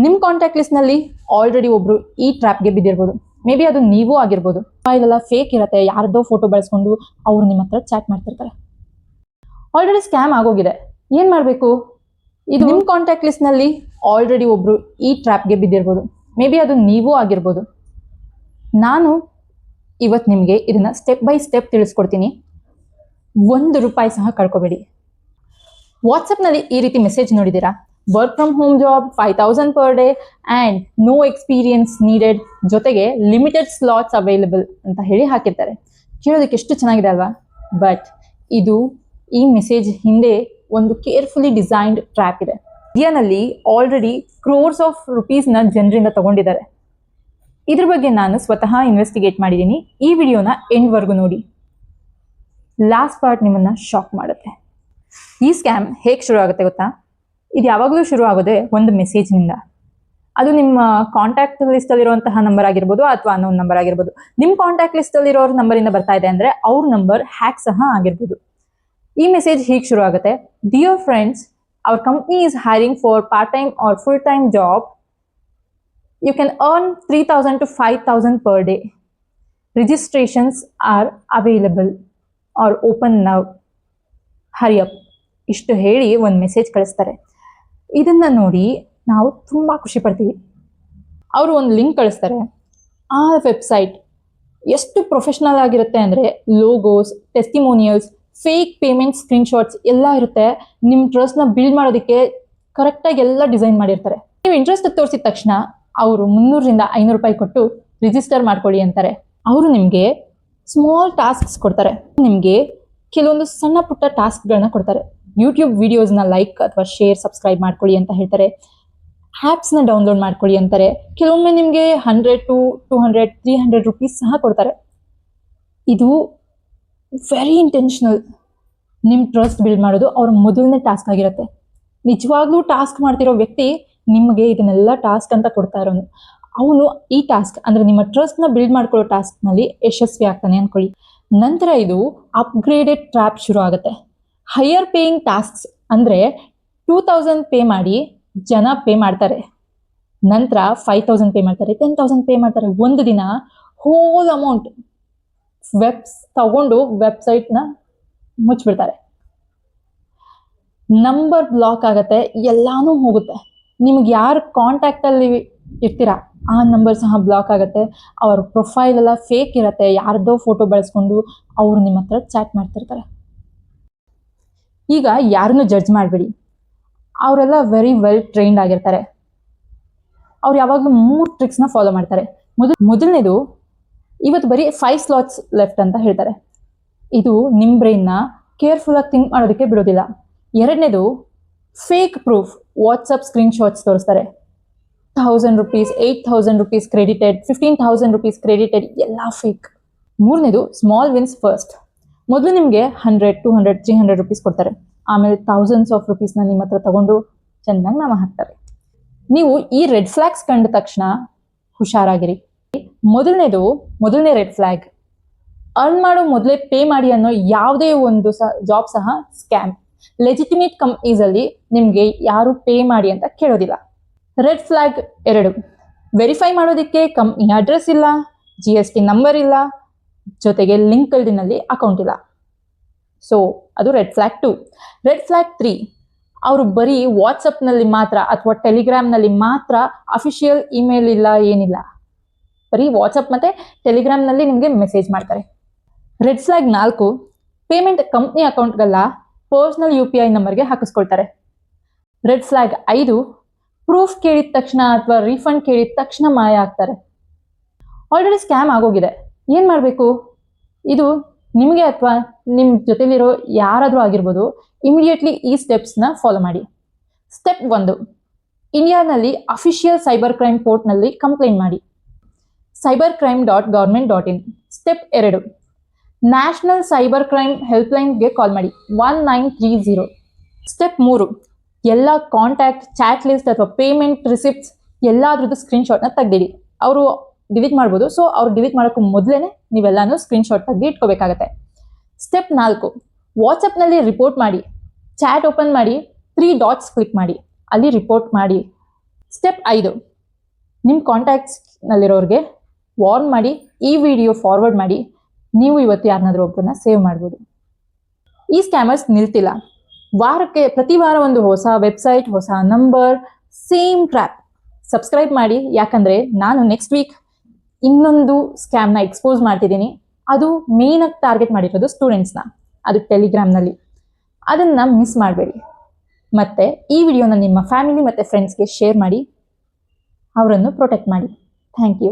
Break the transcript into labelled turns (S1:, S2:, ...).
S1: ನಿಮ್ಮ contact list ನಲ್ಲಿ already ಒಬ್ರು ಈ ಟ್ರ್ಯಾಪ್ಗೆ ಬಿದ್ದಿರ್ಬೋದು. ಮೇ ಬಿ ಅದು ನೀವೂ ಆಗಿರ್ಬೋದು. ಇಲ್ಲೆಲ್ಲ ಫೇಕ್ ಇರುತ್ತೆ, ಯಾರ್ದೋ ಫೋಟೋ ಬಳಸ್ಕೊಂಡು ಅವ್ರು ನಿಮ್ಮ ಹತ್ರ ಚಾಟ್ ಮಾಡ್ತಿರ್ತಾರೆ. ಆಲ್ರೆಡಿ ಸ್ಕ್ಯಾಮ್ ಆಗೋಗಿದೆ. ಏನ್ ಮಾಡಬೇಕು? ಇದು ನಿಮ್ಮ ಕಾಂಟ್ಯಾಕ್ಟ್ ಲಿಸ್ಟ್ ನಲ್ಲಿ ಆಲ್ರೆಡಿ ಒಬ್ರು ಈ ಟ್ರ್ಯಾಪ್ಗೆ ಬಿದ್ದಿರ್ಬೋದು. ಮೇ ಬಿ ಅದು ನೀವೂ ಆಗಿರ್ಬೋದು. ನಾನು ಇವತ್ತು ನಿಮಗೆ ಇದನ್ನ ಸ್ಟೆಪ್ ಬೈ ಸ್ಟೆಪ್ ತಿಳಿಸ್ಕೊಡ್ತೀನಿ. ₹1 ಸಹ ಕಳ್ಕೊಬೇಡಿ. ವಾಟ್ಸಪ್ನಲ್ಲಿ ಈ ರೀತಿ ಮೆಸೇಜ್ ನೋಡಿದ್ದೀರಾ? Work from home job, 5,000 per day and no experience needed, ಜೊತೆಗೆ ಲಿಮಿಟೆಡ್ ಸ್ಲಾಟ್ಸ್ ಅವೈಲಬಲ್ ಅಂತ ಹೇಳಿ ಹಾಕಿರ್ತಾರೆ. ಕೇಳೋದಕ್ಕೆ ಎಷ್ಟು ಚೆನ್ನಾಗಿದೆ ಅಲ್ವಾ? ಬಟ್ ಈ ಮೆಸೇಜ್ ಹಿಂದೆ ಒಂದು ಕೇರ್ಫುಲಿ ಡಿಸೈನ್ಡ್ ಟ್ರ್ಯಾಪ್ ಇದೆ. ಇಂಡಿಯಾನಲ್ಲಿ ಆಲ್ರೆಡಿ ಕ್ರೋರ್ಸ್ ಆಫ್ ರುಪೀಸ್ನ ಜನರಿಂದ ತಗೊಂಡಿದ್ದಾರೆ. ಇದ್ರ ಬಗ್ಗೆ ನಾನು ಸ್ವತಃ ಇನ್ವೆಸ್ಟಿಗೇಟ್ ಮಾಡಿದ್ದೀನಿ. ಈ ವಿಡಿಯೋನ ಎಂಡ್ವರೆಗೂ ನೋಡಿ. ಲಾಸ್ಟ್ ಪಾರ್ಟ್ ನಿಮ್ಮನ್ನ ಶಾಕ್ ಮಾಡುತ್ತೆ. ಈ ಸ್ಕ್ಯಾಮ್ ಹೇಗೆ ಶುರು ಆಗುತ್ತೆ ಗೊತ್ತಾ? ಇದು ಯಾವಾಗಲೂ ಶುರು ಆಗೋದೆ ಒಂದು ಮೆಸೇಜ್ನಿಂದ. ಅದು ನಿಮ್ಮ ಕಾಂಟ್ಯಾಕ್ಟ್ ಲಿಸ್ಟಲ್ಲಿರುವಂತಹ ನಂಬರ್ ಆಗಿರ್ಬೋದು ಅಥವಾ ಅನ್ನೋನ್ ನಂಬರ್ ಆಗಿರ್ಬೋದು. ನಿಮ್ಮ ಕಾಂಟ್ಯಾಕ್ಟ್ ಲಿಸ್ಟಲ್ಲಿರೋರ ನಂಬರಿಂದ ಬರ್ತಾ ಇದೆ ಅಂದರೆ ಅವ್ರ ನಂಬರ್ ಹ್ಯಾಕ್ ಸಹ ಆಗಿರ್ಬೋದು. ಈ ಮೆಸೇಜ್ ಹೀಗೆ ಶುರು ಆಗುತ್ತೆ: dear friends, our company is hiring for part time or full time job. You can earn 3,000 to 5,000 per day. Registrations are available or open now. Hurry up. ಇಷ್ಟು ಹೇಳಿ ಒಂದು ಮೆಸೇಜ್ ಕಳಿಸ್ತಾರೆ. ಇದನ್ನ ನೋಡಿ ನಾವು ತುಂಬ ಖುಷಿ ಪಡ್ತೀವಿ. ಅವರು ಒಂದು ಲಿಂಕ್ ಕಳಿಸ್ತಾರೆ. ಆ ವೆಬ್ಸೈಟ್ ಎಷ್ಟು ಪ್ರೊಫೆಷ್ನಲ್ ಆಗಿರುತ್ತೆ ಅಂದರೆ logos, testimonials, fake payment screenshots ಎಲ್ಲ ಇರುತ್ತೆ. ನಿಮ್ಮ ಟ್ರಸ್ಟ್ನ ಬಿಲ್ಡ್ ಮಾಡೋದಕ್ಕೆ ಕರೆಕ್ಟಾಗಿ ಎಲ್ಲ ಡಿಸೈನ್ ಮಾಡಿರ್ತಾರೆ. ನೀವು ಇಂಟ್ರೆಸ್ಟ್ ತೋರಿಸಿದ ತಕ್ಷಣ ಅವರು ₹300-500 ಕೊಟ್ಟು ರಿಜಿಸ್ಟರ್ ಮಾಡ್ಕೊಳ್ಳಿ ಅಂತಾರೆ. ಅವರು ನಿಮಗೆ ಸ್ಮಾಲ್ ಟಾಸ್ಕ್ಸ್ ಕೊಡ್ತಾರೆ. ನಿಮಗೆ ಕೆಲವೊಂದು ಸಣ್ಣ ಪುಟ್ಟ ಟಾಸ್ಕ್ಗಳನ್ನ ಕೊಡ್ತಾರೆ. ಯೂಟ್ಯೂಬ್ ವಿಡಿಯೋಸ್ನ ಲೈಕ್ ಅಥವಾ ಶೇರ್, ಸಬ್ಸ್ಕ್ರೈಬ್ ಮಾಡ್ಕೊಳ್ಳಿ ಅಂತ ಹೇಳ್ತಾರೆ. ಆ್ಯಪ್ಸ್ನ ಡೌನ್ಲೋಡ್ ಮಾಡ್ಕೊಳ್ಳಿ ಅಂತಾರೆ. ಕೆಲವೊಮ್ಮೆ ನಿಮಗೆ $100 to $200, $300 ಸಹ ಕೊಡ್ತಾರೆ. ಇದು ವೆರಿ ಇಂಟೆನ್ಷನಲ್. ನಿಮ್ಮ ಟ್ರಸ್ಟ್ ಬಿಲ್ಡ್ ಮಾಡೋದು ಅವ್ರ ಮೊದಲನೇ ಟಾಸ್ಕ್ ಆಗಿರುತ್ತೆ. ನಿಜವಾಗ್ಲೂ ಟಾಸ್ಕ್ ಮಾಡ್ತಿರೋ ವ್ಯಕ್ತಿ ನಿಮಗೆ ಇದನ್ನೆಲ್ಲ ಟಾಸ್ಕ್ ಅಂತ ಕೊಡ್ತಾ ಇರೋನು. ಅವನು ಈ ಟಾಸ್ಕ್ ಅಂದರೆ ನಿಮ್ಮ ಟ್ರಸ್ಟ್ನ ಬಿಲ್ಡ್ ಮಾಡ್ಕೊಳ್ಳೋ ಟಾಸ್ಕ್ನಲ್ಲಿ ಯಶಸ್ವಿ ಆಗ್ತಾನೆ ಅಂದ್ಕೊಳ್ಳಿ. ನಂತರ ಇದು ಅಪ್ಗ್ರೇಡೆಡ್ ಟ್ರ್ಯಾಪ್ ಶುರು ಆಗುತ್ತೆ. ಹೈಯರ್ ಪೇಯಿಂಗ್ ಟಾಸ್ಕ್ಸ್ ಅಂದರೆ 2,000 ಪೇ ಮಾಡಿ ಜನ ಪೇ ಮಾಡ್ತಾರೆ. ನಂತರ 5,000 ಪೇ ಮಾಡ್ತಾರೆ, 10,000 ಪೇ ಮಾಡ್ತಾರೆ. ಒಂದು ದಿನ ಹೋಲ್ ಅಮೌಂಟ್ ತಗೊಂಡು ವೆಬ್ಸೈಟ್ನ ಮುಚ್ಚಿಬಿಡ್ತಾರೆ. ನಂಬರ್ ಬ್ಲಾಕ್ ಆಗುತ್ತೆ, ಎಲ್ಲಾನು ಹೋಗುತ್ತೆ. ನಿಮ್ಗೆ ಯಾರು ಕಾಂಟ್ಯಾಕ್ಟಲ್ಲಿ ಇರ್ತೀರಾ ಆ ನಂಬರ್ ಸಹ ಬ್ಲಾಕ್ ಆಗುತ್ತೆ. ಅವ್ರ ಪ್ರೊಫೈಲ್ ಎಲ್ಲ ಫೇಕ್ ಇರುತ್ತೆ, ಯಾರ್ದೋ ಫೋಟೋ ಬಳಸ್ಕೊಂಡು ಅವರು ನಿಮ್ಮ ಹತ್ರ ಚಾಟ್ ಮಾಡ್ತಿರ್ತಾರೆ. ಈಗ ಯಾರನ್ನೂ ಜಡ್ಜ್ ಮಾಡಬೇಡಿ. ಅವರೆಲ್ಲ ವೆರಿ ವೆಲ್ ಟ್ರೈನ್ಡ್ ಆಗಿರ್ತಾರೆ. ಅವ್ರು ಯಾವಾಗಲೂ 3 ಟ್ರಿಕ್ಸ್ನ ಫಾಲೋ ಮಾಡ್ತಾರೆ. ಮೊದಲನೇದು, ಇವತ್ತು ಬರೀ 5 ಸ್ಲಾಟ್ಸ್ ಲೆಫ್ಟ್ ಅಂತ ಹೇಳ್ತಾರೆ. ಇದು ನಿಮ್ಮ ಬ್ರೈನ್ನ ಕೇರ್ಫುಲ್ಲಾಗಿ ಥಿಂಕ್ ಮಾಡೋದಕ್ಕೆ ಬಿಡೋದಿಲ್ಲ. ಎರಡನೇದು, ಫೇಕ್ ಪ್ರೂಫ್ ವಾಟ್ಸಪ್ ಸ್ಕ್ರೀನ್ಶಾಟ್ಸ್ ತೋರಿಸ್ತಾರೆ. ₹1,000, ₹8,000 ಕ್ರೆಡಿಟೆಡ್, ₹15,000 ಕ್ರೆಡಿಟೆಡ್, ಎಲ್ಲ ಫೇಕ್. ಮೂರನೇದು, ಸ್ಮಾಲ್ ವಿನ್ಸ್ ಫಸ್ಟ್. ಮೊದಲು ನಿಮಗೆ $100, $200, $300 ಕೊಡ್ತಾರೆ. ಆಮೇಲೆ ಥೌಸಂಡ್ಸ್ ಆಫ್ ರುಪೀಸ್ನ ನಿಮ್ಮ ಹತ್ರ ತಗೊಂಡು ಚೆನ್ನಾಗಿ ನಾಮ ಹಾಕ್ತಾರೆ. ನೀವು ಈ ರೆಡ್ ಫ್ಲಾಗ್ಸ್ ಕಂಡ ತಕ್ಷಣ ಹುಷಾರಾಗಿರಿ. ಮೊದಲನೇ ರೆಡ್ ಫ್ಲಾಗ್, ಅರ್ನ್ ಮಾಡೋ ಮೊದಲೇ ಪೇ ಮಾಡಿ ಅನ್ನೋ ಯಾವುದೇ ಒಂದು ಜಾಬ್ ಸಹ ಸ್ಕ್ಯಾಮ್. ಲೆಜಿಟಿಮೇಟ್ ಕಂಪ್ನೀಸಲ್ಲಿ ನಿಮಗೆ ಯಾರು ಪೇ ಮಾಡಿ ಅಂತ ಕೇಳೋದಿಲ್ಲ. ರೆಡ್ ಫ್ಲಾಗ್ 2, ವೆರಿಫೈ ಮಾಡೋದಕ್ಕೆ ಕಂಪ್ನಿ ಅಡ್ರೆಸ್ ಇಲ್ಲ, GST ನಂಬರ್ ಇಲ್ಲ, ಜೊತೆಗೆ ಲಿಂಕ್ಡ್ಇನ್ನಲ್ಲಿ ಅಕೌಂಟ್ ಇಲ್ಲ. ಸೊ ಅದು ರೆಡ್ ಫ್ಲಾಗ್ 2. ರೆಡ್ ಫ್ಲಾಗ್ 3, ಅವರು ಬರೀ ವಾಟ್ಸಪ್ನಲ್ಲಿ ಮಾತ್ರ ಅಥವಾ ಟೆಲಿಗ್ರಾಮ್ನಲ್ಲಿ ಮಾತ್ರ, ಅಫಿಷಿಯಲ್ ಇಮೇಲ್ ಇಲ್ಲ, ಏನಿಲ್ಲ, ಬರೀ ವಾಟ್ಸಪ್ ಮತ್ತು ಟೆಲಿಗ್ರಾಮ್ನಲ್ಲಿ ನಿಮಗೆ ಮೆಸೇಜ್ ಮಾಡ್ತಾರೆ. ರೆಡ್ ಫ್ಲಾಗ್ 4, ಪೇಮೆಂಟ್ ಕಂಪ್ನಿ ಅಕೌಂಟ್ಗಲ್ಲ, ಪರ್ಸ್ನಲ್ UPI ನಂಬರ್ಗೆ ಹಾಕಿಸ್ಕೊಳ್ತಾರೆ. ರೆಡ್ ಫ್ಲಾಗ್ 5, ಪ್ರೂಫ್ ಕೇಳಿದ ತಕ್ಷಣ ಅಥವಾ ರೀಫಂಡ್ ಕೇಳಿದ ತಕ್ಷಣ ಮಾಯ ಆಗ್ತಾರೆ. ಆಲ್ರೆಡಿ ಸ್ಕ್ಯಾಮ್ ಆಗೋಗಿದೆ. ಏನು ಮಾಡಬೇಕು? ಇದು ನಿಮಗೆ ಅಥವಾ ನಿಮ್ಮ ಜೊತೆಲಿರೋ ಯಾರಾದರೂ ಆಗಿರ್ಬೋದು. ಇಮಿಡಿಯೇಟ್ಲಿ ಈ ಸ್ಟೆಪ್ಸ್ನ ಫಾಲೋ ಮಾಡಿ. ಸ್ಟೆಪ್ 1, ಇಂಡಿಯಾನಲ್ಲಿ ಅಫಿಷಿಯಲ್ ಸೈಬರ್ ಕ್ರೈಮ್ ಪೋರ್ಟ್ನಲ್ಲಿ ಕಂಪ್ಲೇಂಟ್ ಮಾಡಿ, cybercrime.government.in. Step 2, national cyber crime ಹೆಲ್ಪ್ಲೈನ್ಗೆ ಕಾಲ್ ಮಾಡಿ, 1930. ಸ್ಟೆಪ್ 3, ಎಲ್ಲ ಕಾಂಟ್ಯಾಕ್ಟ್, ಚಾಟ್ ಲಿಸ್ಟ್ ಅಥವಾ ಪೇಮೆಂಟ್ ರಿಸಿಪ್ಟ್ಸ್ ಎಲ್ಲಾದ್ರದ್ದು ಸ್ಕ್ರೀನ್ಶಾಟ್ನ ತೆಗೆದಿಡಿ. ಅವರು ಡಿಲೀಟ್ ಮಾಡ್ಬೋದು. ಸೊ ಅವ್ರು ಡಿಲೀಟ್ ಮಾಡೋಕ್ಕೂ ಮೊದಲೇ ನೀವೆಲ್ಲಾನು ಸ್ಕ್ರೀನ್ಶಾಟ್ ತೆಗೆದು ಇಟ್ಕೋಬೇಕಾಗತ್ತೆ. ಸ್ಟೆಪ್ 4, ವಾಟ್ಸಪ್ನಲ್ಲಿ ರಿಪೋರ್ಟ್ ಮಾಡಿ. ಚಾಟ್ ಓಪನ್ ಮಾಡಿ, 3 ಡಾಟ್ಸ್ ಕ್ಲಿಕ್ ಮಾಡಿ, ಅಲ್ಲಿ ರಿಪೋರ್ಟ್ ಮಾಡಿ. ಸ್ಟೆಪ್ 5, ನಿಮ್ಮ ಕಾಂಟ್ಯಾಕ್ಟ್ಸ್ನಲ್ಲಿರೋರಿಗೆ ವಾರ್ನ್ ಮಾಡಿ ಈ ವಿಡಿಯೋ ಫಾರ್ವರ್ಡ್ ಮಾಡಿ. ನೀವು ಇವತ್ತು ಯಾರನ್ನಾದ್ರೂ ಒಬ್ಬರನ್ನ ಸೇವ್ ಮಾಡ್ಬೋದು. ಈ ಸ್ಕ್ಯಾಮರ್ಸ್ ನಿಲ್ತಿಲ್ಲ. ಪ್ರತಿ ವಾರ ಒಂದು ಹೊಸ ವೆಬ್ಸೈಟ್, ಹೊಸ ನಂಬರ್, ಸೇಮ್ ಟ್ರ್ಯಾಪ್. ಸಬ್ಸ್ಕ್ರೈಬ್ ಮಾಡಿ, ಯಾಕಂದರೆ ನಾನು ನೆಕ್ಸ್ಟ್ ವೀಕ್ ಇನ್ನೊಂದು ಸ್ಕ್ಯಾಮ್ನ ಎಕ್ಸ್ಪೋಸ್ ಮಾಡ್ತಿದ್ದೀನಿ. ಅದು ಮೇಯ್ನಾಗಿ ಟಾರ್ಗೆಟ್ ಮಾಡಿರೋದು ಸ್ಟೂಡೆಂಟ್ಸ್ನ, ಅದು ಟೆಲಿಗ್ರಾಮ್ನಲ್ಲಿ. ಅದನ್ನು ಮಿಸ್ ಮಾಡಬೇಡಿ. ಮತ್ತು ಈ ವಿಡಿಯೋನ ನಿಮ್ಮ ಫ್ಯಾಮಿಲಿ ಮತ್ತು ಫ್ರೆಂಡ್ಸ್ಗೆ ಶೇರ್ ಮಾಡಿ, ಅವರನ್ನು ಪ್ರೊಟೆಕ್ಟ್ ಮಾಡಿ. Thank you.